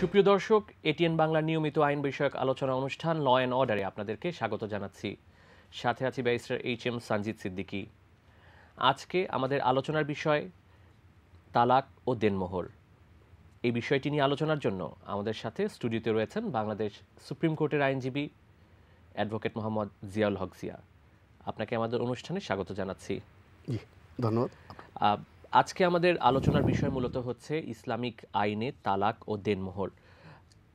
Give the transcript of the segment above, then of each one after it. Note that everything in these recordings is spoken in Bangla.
সুপ্রিয় দর্শক, এটিএন বাংলার নিয়মিত আইন বিষয়ক আলোচনা অনুষ্ঠান ল অ্যান্ড অর্ডারে আপনাদেরকে স্বাগত জানাচ্ছি। সাথে আছি ব্যারিস্টার এইচ.এম. সানজিদ সিদ্দিকী। আজকে আমাদের আলোচনার বিষয় তালাক ও দেনমোহর। এই বিষয়টি নিয়ে আলোচনার জন্য আমাদের সাথে স্টুডিওতে রয়েছেন বাংলাদেশ সুপ্রিম কোর্টের আইনজীবী অ্যাডভোকেট মোহাম্মদ জিয়াউল হক জিয়া। আপনাকে আমাদের অনুষ্ঠানে স্বাগত জানাচ্ছি। ধন্যবাদ। আজকে আমাদের আলোচনার বিষয় মূলত হচ্ছে ইসলামিক আইনে তালাক ও দেনমোহর।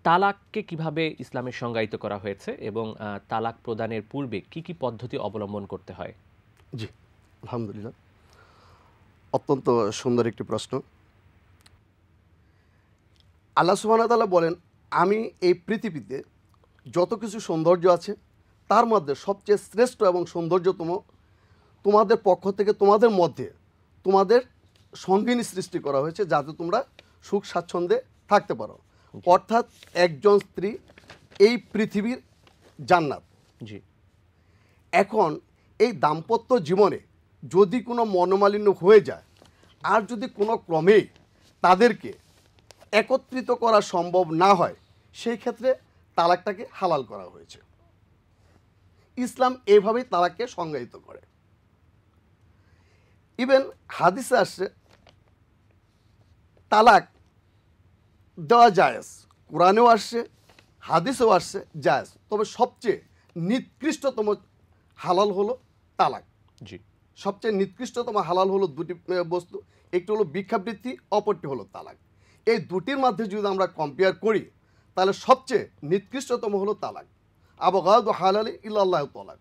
তালাককে কিভাবে ইসলামে সংজ্ঞায়িত করা হয়েছে এবং তালাক প্রদানের পূর্বে কি কি পদ্ধতি অবলম্বন করতে হয়? জি, আলহামদুলিল্লাহ, অত্যন্ত সুন্দর একটি প্রশ্ন। আল্লাহ সুবহানাহু ওয়া তাআলা বলেন, আমি এই পৃথিবীতে যত কিছু সৌন্দর্য আছে তার মধ্যে সবচেয়ে শ্রেষ্ঠ এবং সৌন্দর্যতম তোমাদের পক্ষ থেকে তোমাদের মধ্যে তোমাদের সঙ্গিনী সৃষ্টি করা হয়েছে, যাতে তোমরা সুখ স্বাচ্ছন্দ্যে থাকতে পারো। অর্থাৎ একজন স্ত্রী এই পৃথিবীর জান্নাত। জি। এখন এই দাম্পত্য জীবনে যদি কোনো মনোমালিন্য হয়ে যায় আর যদি কোনো ক্রমেই তাদেরকে একত্রিত করা সম্ভব না হয়, সেই ক্ষেত্রে তালাকটাকে হালাল করা হয়েছে। ইসলাম এইভাবেই তালাককে সংজ্ঞায়িত করে। ইভেন হাদিসে আসছে তালাক দেওয়া জায়েজ, কোরআনেও আসছে, হাদিসেও আসছে জায়েজ। তবে সবচেয়ে নিকৃষ্টতম হালাল হলো তালাক। জি। সবচেয়ে নিকৃষ্টতম হালাল হলো দুটি বস্তু, একটি হলো ভিক্ষাবৃত্তি, অপরটি হলো তালাক। এই দুটির মধ্যে যদি আমরা কম্পেয়ার করি তাহলে সবচেয়ে নিকৃষ্টতম হলো তালাক। আবগাদু হালালি ইল্লাল্লাহু তালাক,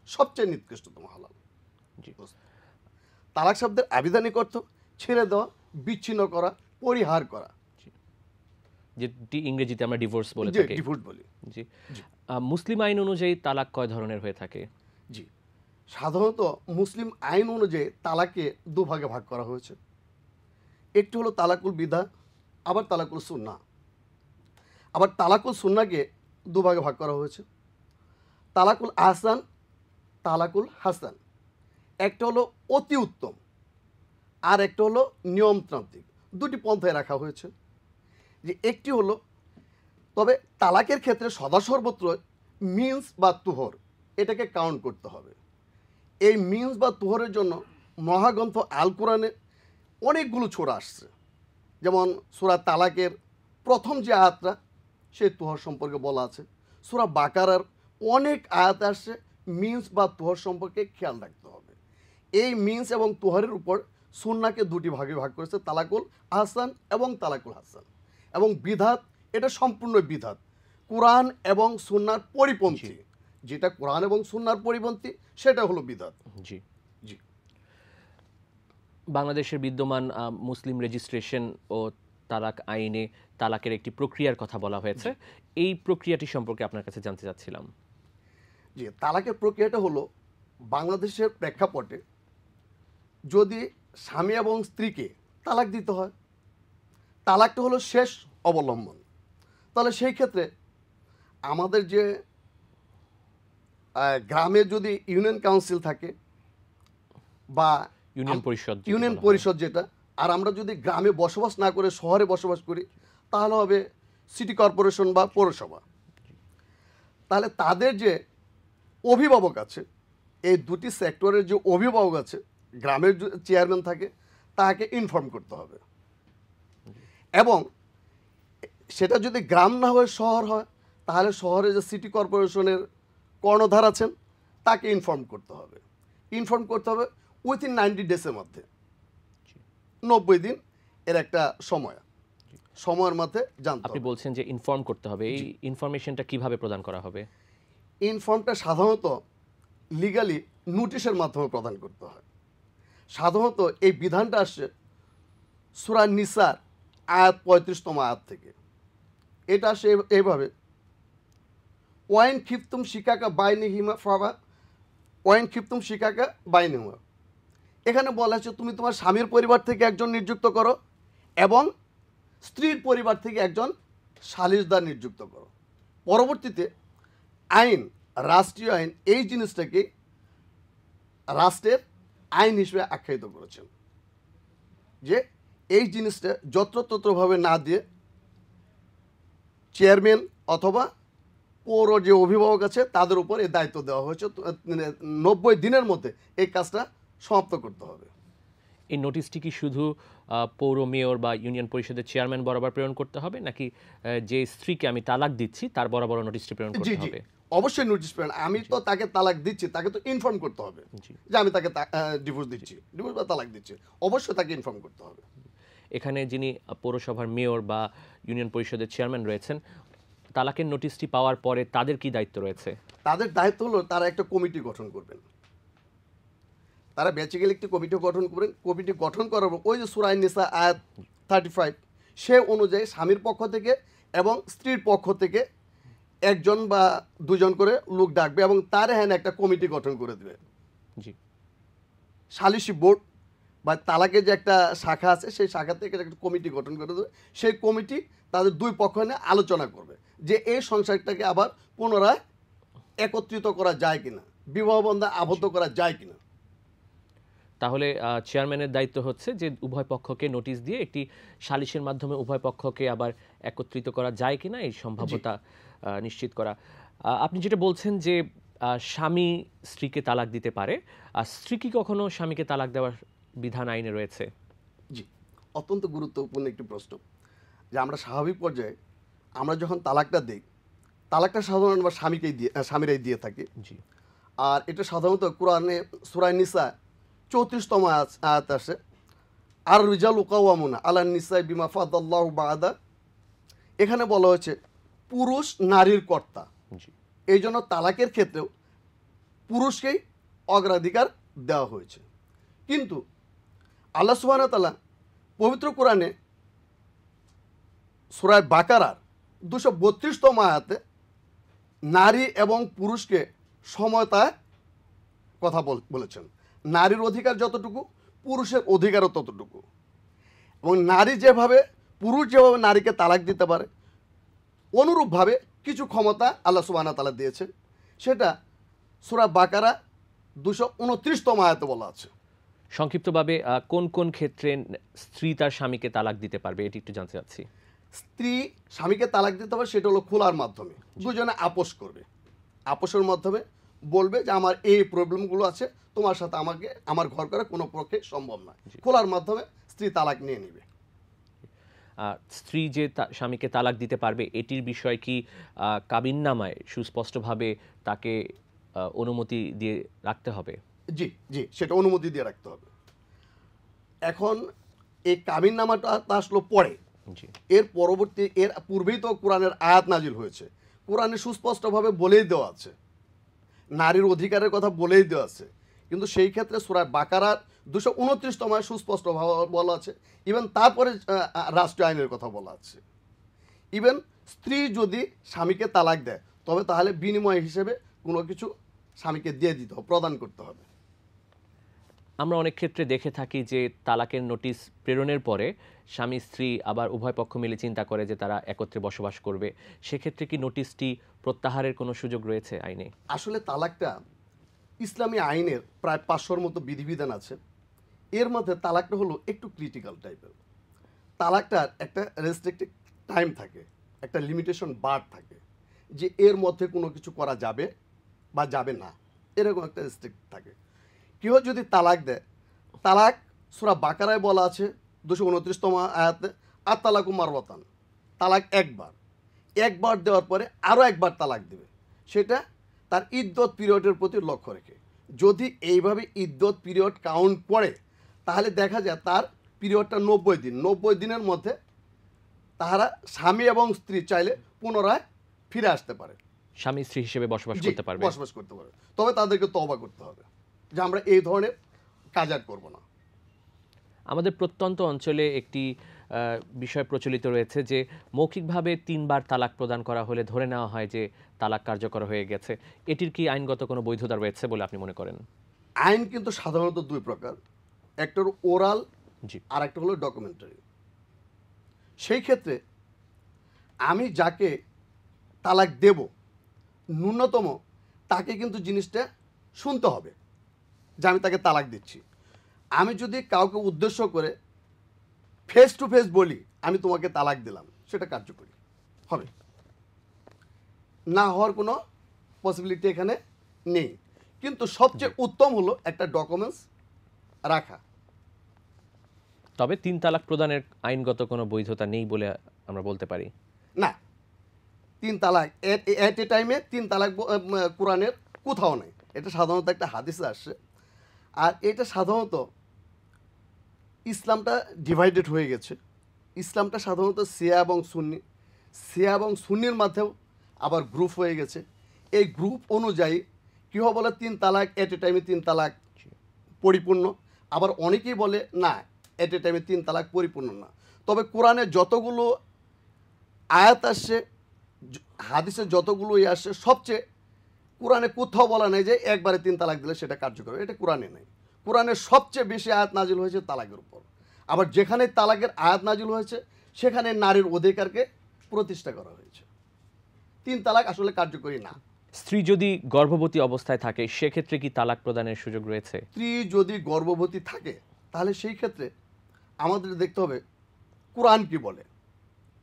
সবচেয়ে নিকৃষ্টতম হালাল। জি। তালাক শব্দের আবিধানিক অর্থ ছেড়ে দেওয়া, বিচ্ছিন্ন করা, পরিহার করা, যেটি ইংরেজিতে আমরা ডিভোর্স বলে যে থাকি। ডিভোর্স বলি। জি। মুসলিম আইন অনুযায়ী তালাক কয় ধরনের হয়ে থাকে? জি, সাধারণত মুসলিম আইন অনুযায়ী তালাককে দুভাগে ভাগ করা হয়েছে। একটি হলো তালাকুল বিদা, আবার তালাকুল সুন্নাহ। আবার তালাকুল সুন্নাহকে দুভাগে ভাগ করা হয়েছে, তালাকুল আহসান, তালাকুল হাসান। একটা হলো অতি উত্তম, আর একটা হলো নিয়মতান্ত্রিক। দুটি পন্থায় রাখা হয়েছে। যে একটি হলো, তবে তালাকের ক্ষেত্রে সদা সর্বত্র মিন্স বা তুহর এটাকে কাউন্ট করতে হবে। এই মিন্স বা তুহরের জন্য মহাগ্রন্থ আল কোরআনে অনেকগুলো ছোরা আসছে। যেমন সূরা তালাকের প্রথম যে আয়াতটা, সেই তুহর সম্পর্কে বলা আছে। সূরা বাকারার অনেক আয়াত আসছে মিন্স বা তুহর সম্পর্কে খেয়াল রাখতে হবে। এই মিন্স এবং তুহরের উপর সুন্নাহকে দুটি ভাগে ভাগ করেছে, তালাকুল আহসান এবং তালাকুল হাসান। এবং বিধাত, এটা সম্পূর্ণ বিধাত, কোরআন এবং সুন্নাহর পরিপন্থী। যেটা কোরআন এবং সুন্নাহর পরিপন্থী সেটা হলো বিধাত। জি। জি। বাংলাদেশের বিদ্যমান মুসলিম রেজিস্ট্রেশন ও তালাক আইনে তালাকের একটি প্রক্রিয়ার কথা বলা হয়েছে। এই প্রক্রিয়াটি সম্পর্কে আপনার কাছে জানতে চাচ্ছিলাম। যে তালাকের প্রক্রিয়াটা হলো, বাংলাদেশের প্রেক্ষাপটে যদি স্বামী এবং স্ত্রীকে তালাক দিতে হয়, তালাকটা হলো শেষ অবলম্বন। তাহলে সেই ক্ষেত্রে আমাদের যে গ্রামে যদি ইউনিয়ন কাউন্সিল থাকে বা ইউনিয়ন পরিষদ যেটা, আর আমরা যদি গ্রামে বসবাস না করে শহরে বসবাস করি, তাহলে হবে সিটি কর্পোরেশন বা পৌরসভা। তাহলে তাদের যে অভিভাবক আছে, এই দুটি সেক্টরের যে অভিভাবক আছে, গ্রামের চেয়ারম্যান থাকে, তাকে ইনফর্ম করতে হবে। এবং সেটা যদি গ্রাম না হয়ে শহর হয়, তাহলে শহরে যে সিটি কর্পোরেশনের কর্ণধার আছেন তাকে ইনফর্ম করতে হবে। ইনফর্ম করতে হবে উইথিন 90 ডেজের মধ্যে, 90 দিন এর একটা সময়ের মধ্যে জানতে হবে। আপনি বলছেন যে ইনফর্ম করতে হবে, এই ইনফরমেশনটা কিভাবে প্রদান করা হবে? ইনফর্মটা সাধারণত লিগালি নোটিশের মাধ্যমে প্রদান করতে হয়। সাধারণত এই বিধানটা আসছে সূরা নিসার আয়াত 35তম আয়াত থেকে। এটা আসে এইভাবে, ওয়াইন খিফতুম শিকাকা বাইনিহিমা ফাবা ওয়াইন খিফতুম শিকাকা বাইনিহিমা। এখানে বলা হচ্ছে তুমি তোমার স্বামীর পরিবার থেকে একজন নিযুক্ত করো এবং স্ত্রীর পরিবার থেকে একজন সালিসদার নিযুক্ত করো। পরবর্তীতে আইন, রাষ্ট্রীয় আইন, এই জিনিসটাকে রাষ্ট্রের আইন হিসেবে আখ্যায়িত করেছেন যে এই জিনিসটা যত্রতত্রভাবে না দিয়ে চেয়ারম্যান অথবা পৌর যে অভিভাবক আছে তাদের উপর এই দায়িত্ব দেওয়া হয়েছে। 90 দিনের মধ্যে এই কাজটা সমাপ্ত করতে হবে। এই নোটিশটি কি শুধু পৌর মেয়র বা ইউনিয়ন পরিষদের চেয়ারম্যান বরাবর প্রেরণ করতে হবে, নাকি যে স্ত্রীকে আমি তালাক দিচ্ছি তার বরাবর নোটিশটি প্রেরণ জি করতে জি হবে? অবশ্যই নোটিশ প্রেরণ। আমি তো তাকে তালাক দিচ্ছি, তাকে তো ইনফর্ম করতে হবে জি। যে আমি তাকে ডিভোর্স দিচ্ছি, ডিভোর্স বা তালাক দিচ্ছি, অবশ্যই তাকে ইনফর্ম করতে হবে। এখানে যিনি পৌরসভার মেয়র বা ইউনিয়ন পরিষদের চেয়ারম্যান রয়েছেন, তালাকের নোটিশটি পাওয়ার পরে তাদের কি দায়িত্ব রয়েছে? তাদের দায়িত্ব হলো তারা একটা কমিটি গঠন করবেন। তারা বেসিক্যালি একটি কমিটি গঠন করবেন। কমিটি গঠন করার পর ওই যে সূরা নিসা আয়াত 35 সে অনুযায়ী স্বামীর পক্ষ থেকে এবং স্ত্রীর পক্ষ থেকে একজন বা দুজন করে লোক ডাকবে এবং তার হ্যাঁ একটা কমিটি গঠন করে দেবে। জি। সালিসি বোর্ড বা তালাকের যে একটা শাখা আছে সেই শাখা থেকে একটা কমিটি গঠন করে দেবে। সেই কমিটি তাদের দুই পক্ষ নিয়ে আলোচনা করবে যে এই সংসারটাকে আবার পুনরায় একত্রিত করা যায় কিনা, বিবাহ বন্ধনে আবদ্ধ করা যায় কিনা। তাহলে চেয়ারম্যানের দায়িত্ব হচ্ছে যে উভয় পক্ষকে নোটিশ দিয়ে একটি সালিশের মাধ্যমে উভয় পক্ষকে আবার একত্রিত করা যায় কিনা এই সম্ভাব্যতা নিশ্চিত করা। আপনি যেটা বলছেন যে স্বামী স্ত্রীকে তালাক দিতে পারে, আর স্ত্রী কি কখনো স্বামীকে তালাক দেওয়ার বিধান আইনে রয়েছে? জি, অত্যন্ত গুরুত্বপূর্ণ একটি প্রশ্ন। যে আমরা স্বাভাবিক পর্যায়ে আমরা যখন তালাকটা দিই, তালাকটা সাধারণত আমরা স্বামীরাই দিয়ে থাকি। জি। আর এটা সাধারণত কোরআনে সূরা নিসা 34তম আয়াত আসে, আর রিজালু কাওয়ামুনা আলান নিসাই বিমা ফাদাল্লাহু বা'দা। এখানে বলা হয়েছে পুরুষ নারীর কর্তা। জি। এই জন্য তালাকের ক্ষেত্রেও পুরুষকেই অগ্রাধিকার দেওয়া হয়েছে। কিন্তু আল্লাহ সুবহানাহু ওয়া তাআলা পবিত্র কোরআনে সূরা বাকারার 232তম আয়াতে নারী এবং পুরুষকে সমতায় কথা বলেছেন। নারীর অধিকার যতটুকু, পুরুষের অধিকারও ততটুকু। এবং পুরুষ যেভাবে নারীকে তালাক দিতে পারে, অনুরূপভাবে কিছু ক্ষমতা আল্লাহ সুবহানাহু ওয়া তাআলা দিয়েছেন। সেটা সূরা বাকারা 229তম আয়াতে বলা আছে। সংক্ষিপ্তভাবে কোন কোন ক্ষেত্রে স্ত্রী তার স্বামীকে তালাক দিতে পারবে এটি একটু জানতে চাচ্ছি। স্ত্রী স্বামীকে তালাক দিতে পারে সেটা হলো খোলার মাধ্যমে। দুজনে আপোষ করবে, আপোষের মাধ্যমে বলবে যে আমার এই প্রবলেমগুলো আছে, তোমার সাথে আমার ঘর করা কোনো পক্ষে সম্ভব নয়। খোলার মাধ্যমে স্ত্রী তালাক নিয়ে নেবে। স্ত্রী যে স্বামীকে তালাক দিতে পারবে এটির বিষয় কি কাবিননামায় সুস্পষ্টভাবে তাকে অনুমতি দিয়ে রাখতে হবে? জি জি সেটা অনুমতি দিয়ে রাখতে হবে। এখন এই কাবিননামাটা আসলো পরে। জি। এর পূর্বেই তো কোরআনের আয়াত নাজিল হয়েছে। কোরআনে সুস্পষ্টভাবে বলেই দেওয়া আছে, নারীর অধিকারের কথা বলেই দেওয়া আছে। কিন্তু সেই ক্ষেত্রে সূরা বাকারার 229তম আয়াত সুস্পষ্টভাবে বলা আছে। ইভেন তারপরে রাষ্ট্রীয় আইনের কথা বলা আছে। ইভেন স্ত্রী যদি স্বামীকে তালাক দেয় তবে তাহলে বিনিময় হিসেবে কোনো কিছু স্বামীকে দিয়ে দিতে হবে, প্রদান করতে হবে। আমরা অনেক ক্ষেত্রে দেখে থাকি যে তালাকের নোটিশ প্রেরণের পরে স্বামী স্ত্রী আবার উভয় পক্ষ মিলে চিন্তা করে যে তারা একত্রে বসবাস করবে। সেক্ষেত্রে কি নোটিশটি প্রত্যাহারের কোনো সুযোগ রয়েছে আইনে? আসলে তালাকটা ইসলামী আইনের প্রায় 500-র মতো বিধিবিধান আছে। এর মধ্যে তালাকটা হলো একটু ক্রিটিক্যাল টাইপের। তালাকটার একটা রেস্ট্রিক্টেড টাইম থাকে, একটা লিমিটেশন বার থাকে যে এর মধ্যে কোনো কিছু করা যাবে বা যাবে না, এরকম একটা রেস্ট্রিক্ট থাকে। কেউ যদি তালাক দেয়, তালাক সূরা বাকারায় বলা আছে 229তম আয়াতে, আর তালাকু মারওয়াতান, তালাক একবার দেওয়ার পরে আরও একবার তালাক দেবে। সেটা তার ইদ্যত পিরিয়ডের প্রতি লক্ষ্য রেখে। যদি এইভাবে ইদ্যত পিরিয়ড কাউন্ট করে তাহলে দেখা যায় তার পিরিয়ডটা 90 দিন। 90 দিনের মধ্যে তাহারা স্বামী এবং স্ত্রী চাইলে পুনরায় ফিরে আসতে পারে, স্বামী স্ত্রী হিসেবে বসবাস করতে পারবে। বসবাস করতে পারে। তবে তাদেরকে তওবা করতে হবে যে আমরা এই ধরনের কাজ আর করবো না। আমাদের প্রত্যন্ত অঞ্চলে একটি বিষয় প্রচলিত রয়েছে যে মৌখিকভাবে 3 বার তালাক প্রদান করা হলে ধরে নেওয়া হয় যে তালাক কার্যকর হয়ে গেছে। এটির কি আইনগত কোনো বৈধতা রয়েছে বলে আপনি মনে করেন? আইন কিন্তু সাধারণত দুই প্রকার, একটা হলো ওরাল, জি। আর একটা হলো ডকুমেন্টারি। সেই ক্ষেত্রে আমি যাকে তালাক দেব ন্যূনতম তাকে কিন্তু জিনিসটা শুনতে হবে যে আমি তাকে তালাক দিচ্ছি। আমি যদি কাউকে উদ্দেশ্য করে ফেস টু ফেস বলি আমি তোমাকে তালাক দিলাম, সেটা কার্যকরী হবে। না হওয়ার কোনো পসিবিলিটি এখানে নেই, কিন্তু সবচেয়ে উত্তম হলো একটা ডকুমেন্টস রাখা। তবে 3 তালাক প্রদানের আইনগত কোনো বৈধতা নেই বলে আমরা বলতে পারি। না, 3 তালাক এট এ টাইমে 3 তালাক কোরআনের কোথাও নেই। এটা সাধারণত একটা হাদিসে আসছে। আর এটা সাধারণত ইসলামটা ডিভাইডেড হয়ে গেছে। ইসলামটা সাধারণত শিয়া এবং সুন্নির মাঝেও আবার গ্রুপ হয়ে গেছে। এই গ্রুপ অনুযায়ী কী হবে বলে 3 তালাক এট এ টাইমে 3 তালাক পরিপূর্ণ, আবার অনেকেই বলে না এট এ টাইমে 3 তালাক পরিপূর্ণ না। তবে কোরআনে যতগুলো আয়াত আসছে, হাদিসে যতগুলো আসছে, সবচেয়ে কোরআনে কোথাও বলা নেই যে একবারে 3 তালাক দিলে সেটা কার্যকর, এটা কোরআনে নেই। কোরআনের সবচেয়ে বেশি আয়াত নাজিল হয়েছে তালাকের উপর। আবার যেখানে তালাকের আয়াত নাজিল হয়েছে সেখানে নারীর অধিকারকে প্রতিষ্ঠা করা হয়েছে। 3 তালাক আসলে কার্যকরী না। স্ত্রী যদি গর্ভবতী অবস্থায় থাকে সেক্ষেত্রে কি তালাক প্রদানের সুযোগ রয়েছে? স্ত্রী যদি গর্ভবতী থাকে তাহলে সেই ক্ষেত্রে আমাদের দেখতে হবে কোরআন কি বলে।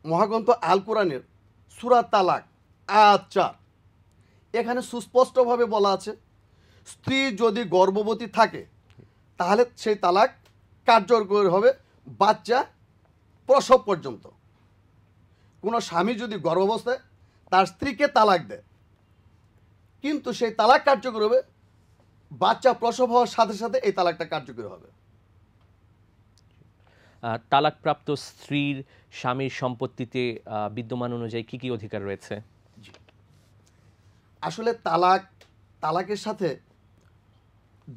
মহাগ্রন্থ আল কোরআনের সূরা তালাক আয়াত 4 এখানে সুস্পষ্টভাবে বলা আছে স্ত্রী যদি গর্ভবতী থাকে তাহলে সেই তালাক কার্যকর হবে বাচ্চা প্রসব পর্যন্ত। কোনো স্বামী যদি গর্ভাবস্থায় তার স্ত্রীকে তালাক দেয়, কিন্তু সেই তালাক কার্যকর হবে বাচ্চা প্রসব হওয়ার সাথে সাথে, এই তালাকটা কার্যকর হবে। তালাকপ্রাপ্ত স্ত্রীর স্বামীর সম্পত্তিতে বিদ্যমান অনুযায়ী কি কি অধিকার রয়েছে? আসলে তালাকের সাথে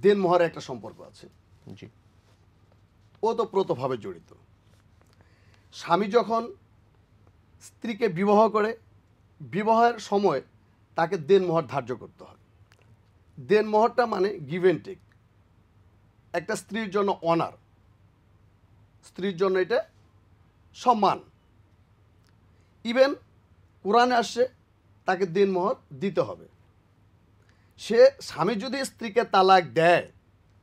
দেনমোহরের একটা সম্পর্ক আছে। জি, ওতপ্রোতভাবে জড়িত। স্বামী যখন স্ত্রীকে বিবাহ করে, বিবাহের সময় তাকে দেনমোহর ধার্য করতে হয়। দেনমোহরটা মানে গিভ অ্যান্ড টেক। একটা স্ত্রীর জন্য অনার, স্ত্রীর জন্য এটা সম্মান। ইভেন কোরআনে আসছে তাকে দেনমোহর দিতে হবে। সে স্বামী যদি স্ত্রীকে তালাক দেয়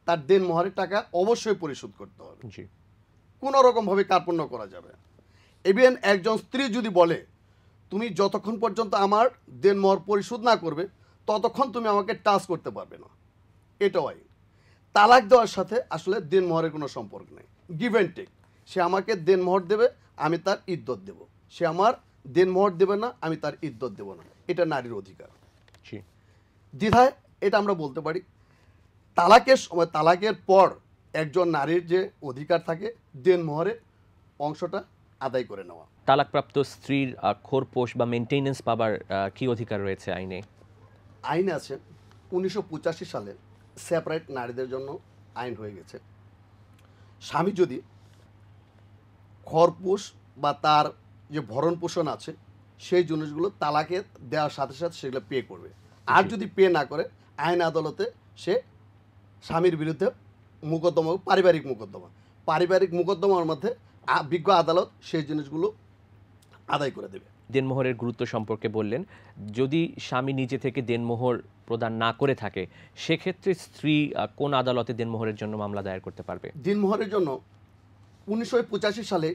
তার দেনমোহরের টাকা অবশ্যই পরিশোধ করতে হবে, জি, কোনো রকমভাবে কার্পণ্য করা যাবে। ইভেন একজন স্ত্রী যদি বলে তুমি যতক্ষণ পর্যন্ত আমার দেনমোহর পরিশোধ না করবে ততক্ষণ তুমি আমাকে টাচ করতে পারবে না, এটাও আইন। তালাক দেওয়ার সাথে আসলে দেনমোহরের কোনো সম্পর্ক নেই, গিভ অ্যান্ড টেক। সে আমাকে দেনমোহর দেবে, আমি তার ইদ্যত দেব। সে আমার দেনমোহর দেবে না, আমি তার ইদ্যত দেব না। এটা নারীর অধিকার। জি। দ্বিধায় এটা আমরা বলতে পারি তালাকের সময়, তালাকের পর একজন নারীর যে অধিকার থাকে দেনমোহরের অংশটা আদায় করে নেওয়া। তালাকপ্রাপ্ত স্ত্রীর খোরপোশ বা মেনটেনেন্স পাবার কি অধিকার রয়েছে আইনে? আইনে আছে 1985 সালে সেপারেট নারীদের জন্য আইন হয়ে গেছে। স্বামী যদি খরপোশ বা তার যে ভরণ পোষণ আছে সেই জিনিসগুলো তালাকে দেওয়ার সাথে সাথে সেগুলো পে করবে। আর যদি পে না করে আইন আদালতে সে স্বামীর বিরুদ্ধে মোকদ্দমা, পারিবারিক মোকদ্দমার মধ্যে বিজ্ঞ আদালত সেই জিনিসগুলো আদায় করে দেবে। দেনমোহরের গুরুত্ব সম্পর্কে বললেন। যদি স্বামী নিজে থেকে দেনমোহর প্রদান না করে থাকে সেক্ষেত্রে স্ত্রী কোন আদালতে দেনমোহরের জন্য মামলা দায়ের করতে পারবে? দিনমোহরের জন্য 1985 সালে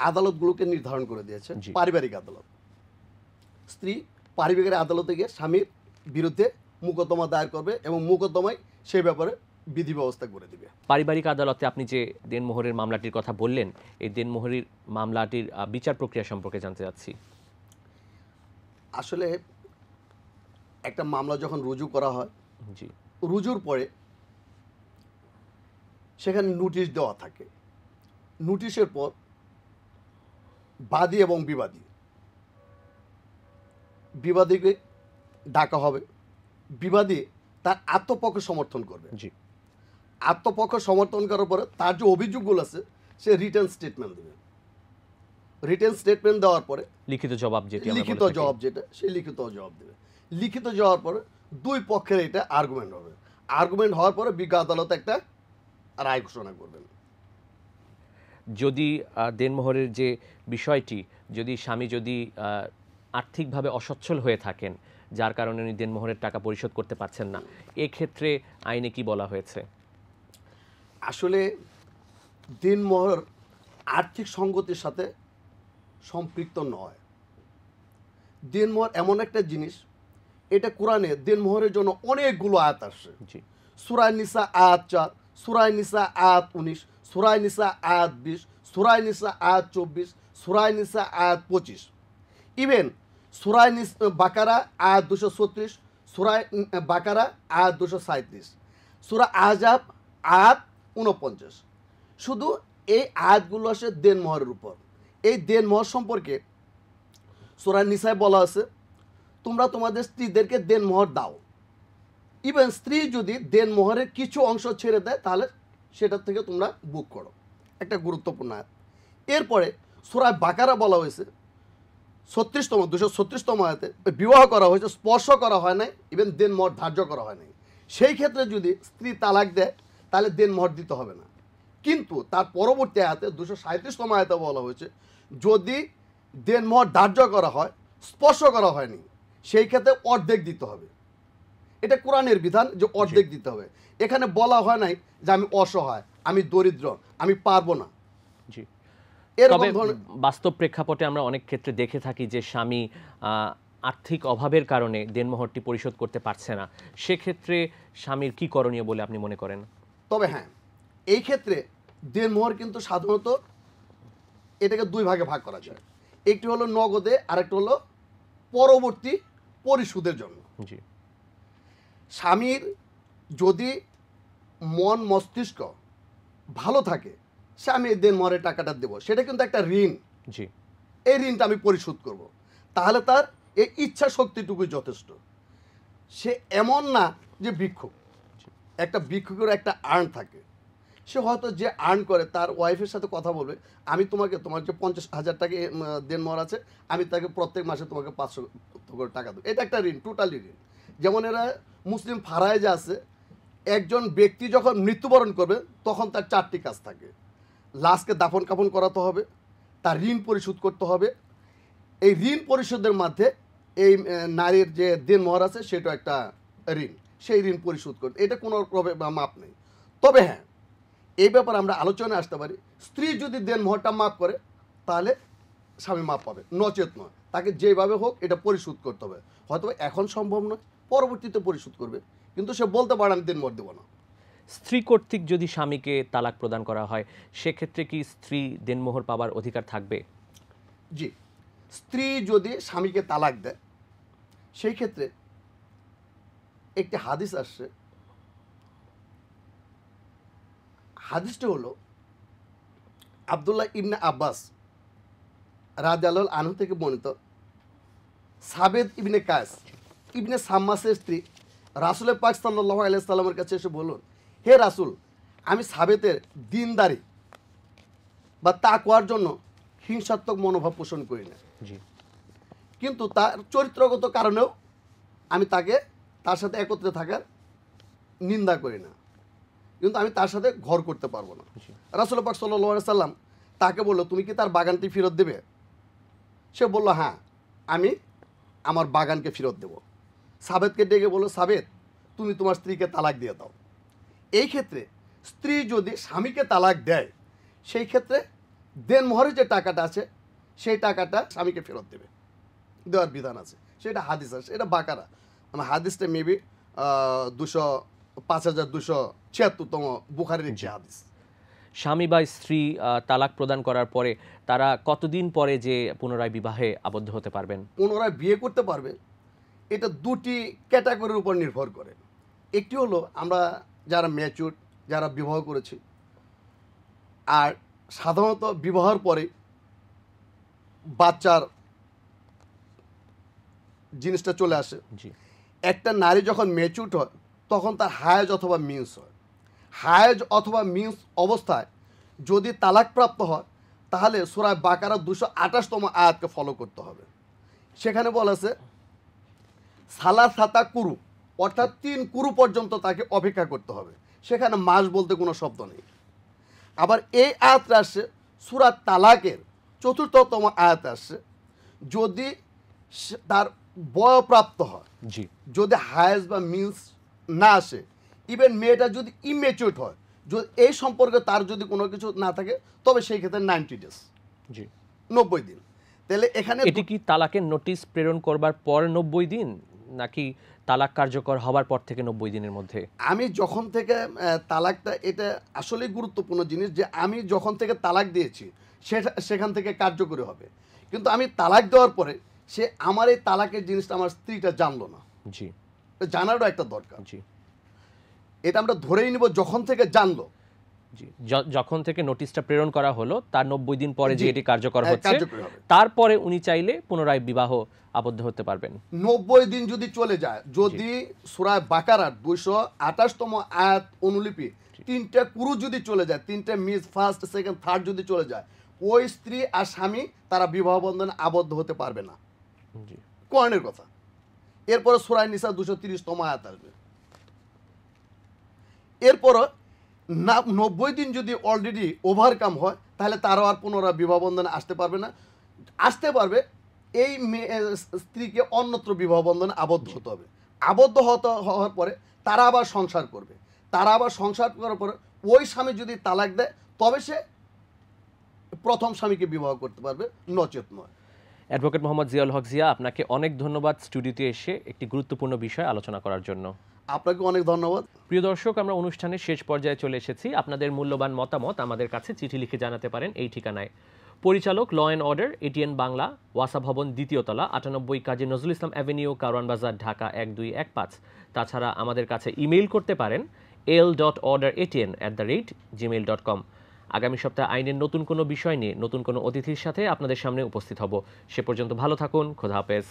আদালতগুলোকে নির্ধারণ করে দিয়েছে জি। পারিবারিক আদালত। স্ত্রী পারিবারিক আদালতে গিয়ে স্বামীর বিরুদ্ধে মোকদ্দমা দায়ের করবে এবং মোকদ্দমায় সেই ব্যাপারে বিধি ব্যবস্থা করে দিবে। পারিবারিক আদালতে আপনি যে দেনমোহরের মামলাটির কথা বললেন, এই দেনমোহরের মামলাটির বিচার প্রক্রিয়া সম্পর্কে জানতে চাচ্ছি। আসলে একটা মামলা যখন রুজু করা হয়, জি, রুজুর পরে সেখানে নোটিশ দেওয়া থাকে। নোটিশের পর বাদী এবং বিবাদীকে ডাকা হবে। বিবাদী তার আত্মপক্ষ সমর্থন করবে। জি, আত্মপক্ষ সমর্থন করার পরে তার যে অভিযোগগুলো আছে সে রিটেন স্টেটমেন্ট দেবে। রিটেন স্টেটমেন্ট দেওয়ার পরে লিখিত জবাব যেটি আমরা লিখিত বলে থাকি। জবাব যেটা, সেই লিখিত জবাব দেবে। লিখিত যাওয়ার পরে দুই পক্ষের এটা আর্গুমেন্ট হবে। আর্গুমেন্ট হওয়ার পরে বিজ্ঞ আদালত একটা রায় ঘোষণা করবেন। যদি দেনমোহরের যে বিষয়টি, যদি স্বামী যদি আর্থিকভাবে অসচ্ছল হয়ে থাকেন যার কারণে উনি দেনমোহরের টাকা পরিশোধ করতে পারছেন না, এক্ষেত্রে আইনে কি বলা হয়েছে? আসলে দিনমোহর আর্থিক সঙ্গতির সাথে সম্পৃক্ত নয়। দেনমোহর এমন একটা জিনিস, এটা কোরআনে দেনমোহরের জন্য অনেকগুলো আয়াত আসছে। জি সূরা নিসা আয়াত ৪, সূরা নিসা আয়াত ১৯, সূরা নিসা আয়াত ২০, সূরা নিসা আয়াত ২৪, সূরা নিসা আয়াত ২৫, ইভেন সূরা বাকারা আয়াত ২৩৬, সূরা বাকারা আয়াত ২৩৭, সূরা আহজাব আয়াত ৪৯। শুধু এই আয়াতগুলো আসে দেনমোহরের উপর। এই দেনমোহর সম্পর্কে সূরা নিসায় বলা আছে, তোমরা তোমাদের স্ত্রীদেরকে দেনমোহর দাও। ইভেন স্ত্রী যদি দেনমোহরের কিছু অংশ ছেড়ে দেয় তাহলে সেটার থেকে তোমরা বুক করো, একটা গুরুত্বপূর্ণ আয়াত। এরপরে সূরা বাকারা বলা হয়েছে 236তম আয়াতে বিবাহ করা হয়েছে, স্পর্শ করা হয় নাই, ইভেন দেনমোহর ধার্য করা হয় নাই। সেই ক্ষেত্রে যদি স্ত্রী তালাক দেয় তাহলে দেনমোহর দিতে হবে না। কিন্তু তার পরবর্তী আয়াতে 237তম আয়াতে বলা হয়েছে যদি দেনমোহর ধার্য করা হয়, স্পর্শ করা হয়নি, সেই ক্ষেত্রে অর্ধেক দিতে হবে। এটা কোরআনের বিধান যে অর্ধেক দিতে হবে। এখানে বলা হয় নাই যে আমি অসহায়, আমি দরিদ্র, আমি পারবো না। জি এরকম তবে ধরনের বাস্তব প্রেক্ষাপটে আমরা অনেক ক্ষেত্রে দেখে থাকি যে স্বামী আর্থিক অভাবের কারণে দেনমোহরটি পরিশোধ করতে পারছে না, সেক্ষেত্রে স্বামীর কি করণীয় বলে আপনি মনে করেন? তবে হ্যাঁ, এই ক্ষেত্রে দেনমোহর কিন্তু সাধারণত এটাকে দুই ভাগে ভাগ করা যায়। একটি হলো নগদে, আরেকটি হলো পরবর্তী পরিশোধের জন্য। জি স্বামীর যদি মন মস্তিষ্ক ভালো থাকে, সে আমি এই দেনমোহরের টাকাটা দেবো, সেটা কিন্তু একটা ঋণ। জি এই ঋণটা আমি পরিশোধ করব, তাহলে তার এই ইচ্ছা শক্তিটুকুই যথেষ্ট। সে এমন না যে ভিক্ষুক। একটা ভিক্ষুকের একটা আর্ন থাকে, সে হয়তো যে আর্ন করে তার ওয়াইফের সাথে কথা বলবে, আমি তোমাকে তোমার যে 50,000 টাকা দেনমোহর আছে, আমি তাকে প্রত্যেক মাসে তোমাকে 500 করে টাকা দেবো। এটা একটা ঋণ, টোটালি ঋণ। যেমন এরা মুসলিম ফারায়েজে আছে, একজন ব্যক্তি যখন মৃত্যুবরণ করবে তখন তার 4টি কাজ থাকে। লাশকে দাফন কাফন করাতে হবে, তার ঋণ পরিশোধ করতে হবে। এই ঋণ পরিশোধের মধ্যে এই নারীর যে দেনমোহর আছে সেটা একটা ঋণ, সেই ঋণ পরিশোধ করতে এটা কোনো মাপ নেই। তবে হ্যাঁ, এই ব্যাপারে আমরা আলোচনায় আসতে পারি, স্ত্রী যদি দেনমোহরটা মাপ করে তাহলে স্বামী মাপ পাবে, নচেত নয়। তাকে যেভাবে হোক এটা পরিশোধ করতে হবে। হয়তো এখন সম্ভব নয়, পরবর্তীতে পরিশোধ করবে, কিন্তু সে বলতে পারে আমি দেনমোহর দেবো না। স্ত্রী কর্তৃক যদি স্বামীকে তালাক প্রদান করা হয়, সেক্ষেত্রে কি স্ত্রী দেনমোহর পাবার অধিকার থাকবে? জি, স্ত্রী যদি স্বামীকে তালাক দেয়, সেই ক্ষেত্রে একটি হাদিস আসছে। হাদিসটা হলো আব্দুল্লাহ ইবনে আব্বাস রাদিয়াল্লাহু আনহু থেকে বর্ণিত। সাবেদ ইবনে কায়েস ইবনে সাম্মাসের স্ত্রী রাসূল পাক সাল্লাল্লাহু আলাইহি সাল্লামের কাছে এসে বললেন, হে রাসূল, আমি সাবেতের দিনদারি বা তাকওয়ার জন্য হিংসাত্মক মনোভাব পোষণ করি না, জি কিন্তু তার চরিত্রগত কারণেও আমি তার সাথে একত্রে থাকার নিন্দা করি না, কিন্তু আমি তার সাথে ঘর করতে পারবো না। জি রাসূল পাক সাল্লাল্লাহু আলাইহি সাল্লাম তাকে বলল, তুমি কি তার বাগানটি ফেরত দেবে? সে বলল, হ্যাঁ, আমি আমার বাগানকে ফেরত দেব। সাবেদকে ডেকে বলল, সাবেদ, তুমি তোমার স্ত্রীকে তালাক দিয়ে দাও। এই ক্ষেত্রে স্ত্রী যদি স্বামীকে তালাক দেয়, সেই ক্ষেত্রে দেনমোহরের যে টাকাটা আছে সেই টাকাটা স্বামীকে ফেরত দেবে, দেওয়ার বিধান আছে। সেটা হাদিস আছে, এটা বাকারা। আমার হাদিসটা মেবি 5276তম বুখারীর একটি হাদিস। স্বামী বা স্ত্রী তালাক প্রদান করার পরে তারা কতদিন পরে যে পুনরায় বিবাহে আবদ্ধ হতে পারবেন? পুনরায় বিয়ে করতে পারবে, এটা দুটি ক্যাটাগরির উপর নির্ভর করে। একটি হলো আমরা যারা ম্যাচিউর, যারা বিবাহ করেছি, আর সাধারণত বিবাহের পরে বাচ্চার জিনিসটা চলে আসে। জি একটা নারী যখন ম্যাচিউর হয় তখন তার হায়েজ অথবা মিন্স হয়। হায়েজ অথবা মিন্স অবস্থায় যদি তালাকপ্রাপ্ত হয় তাহলে সূরা বাকারা 228তম আয়াতকে ফলো করতে হবে। সেখানে বলা আছে সালাসাতা কুরু, অর্থাৎ 3 কুরু পর্যন্ত তাকে অপেক্ষা করতে হবে। সেখানে মাস বলতে কোনো শব্দ নেই। আবার এই আয়াতটা আসছে সূরা তালাকের 4তম আয়াত আসছে, যদি তার বয়প্রাপ্ত হয়, জি যদি হায়েজ বা মিন্স না আসে, ইভেন মেয়েটা যদি ইমেচিউর হয়, যদি এই সম্পর্কে তার যদি কোনো কিছু না থাকে, তবে সেই ক্ষেত্রে 90 ডেজ, জি 90 দিন। তাহলে এখানে এটি কি তালাকের নোটিশ প্রেরণ করবার পর 90 দিন, নাকি তালাক কার্যকর হবার পর থেকে 90 দিনের মধ্যে? আমি যখন থেকে তালাকটা, এটা আসলেই গুরুত্বপূর্ণ জিনিস, যে আমি যখন থেকে তালাক দিয়েছি সেখান থেকে কার্যকরী হবে। কিন্তু আমি তালাক দেওয়ার পরে সে আমার এই তালাকের জিনিসটা আমার স্ত্রীটা জানলো না, জি জানারও একটা দরকার। জি এটা আমরা ধরেই নিব যখন থেকে জানলো। জি যখন থেকে নোটিশটা প্রেরণ করা হলো তার 90 দিন পরে যে জি, এটি কার্যকর হচ্ছে, কার্যকরী হবে। তারপরে উনি চাইলে পুনরায় বিবাহ আবদ্ধ হতে পারবেন। 90 দিন যদি চলে যায়, যদি সূরা বাকারার 228তম আয়াত অনুলিপি 3টা কুরু যদি চলে যায়, 3টা মিস, ফার্স্ট, সেকেন্ড, থার্ড যদি চলে যায়, ওই স্ত্রী আর স্বামী তারা বিবাহ বন্ধনে আবদ্ধ হতে পারবে না। জি কোরআনের কথা। এরপরে সূরা নিসা 230তম আয়াত আসবে। এরপরও 90 দিন যদি অলরেডি ওভারকাম হয়, তাহলে তারাও আর পুনরায় বিবাহ বন্ধনে আসতে পারবে না। আসতে পারবে এই স্ত্রীকে অন্যত্র বিবাহ বন্ধনে আবদ্ধ হতে হবে। আবদ্ধ হওয়ার পরে তারা আবার সংসার করবে। তারা আবার সংসার করার পরে ওই স্বামী যদি তালাক দেয়, তবে সে প্রথম স্বামীকে বিবাহ করতে পারবে, নচেত নয়। অ্যাডভোকেট মোহাম্মদ জিয়াউল হক জিয়া, আপনাকে অনেক ধন্যবাদ স্টুডিওতে এসে একটি গুরুত্বপূর্ণ বিষয় আলোচনা করার জন্য। আপনাকে অনেক ধন্যবাদ। প্রিয় দর্শক, আমরা অনুষ্ঠানের শেষ পর্যায়ে চলে এসেছি। আপনাদের মূল্যবান মতামত আমাদের কাছে চিঠি লিখে জানাতে পারেন এই ঠিকানায়। পরিচালক, law and order, ATN Bangla, ওয়াসা ভবন, 2য় তলা, 98 কাজী নজরুল ইসলাম অ্যাভিনিউ, কারওয়ান বাজার, ঢাকা 1215। তাছাড়া আমাদের কাছে ইমেইল করতে পারেন l.orderatn@gmail.com। আগামী সপ্তাহে আইনের নতুন কোনো বিষয় নিয়ে নতুন কোনো অতিথির সাথে আপনাদের সামনে উপস্থিত হব। সে পর্যন্ত ভালো থাকুন। খোদা হাফেজ।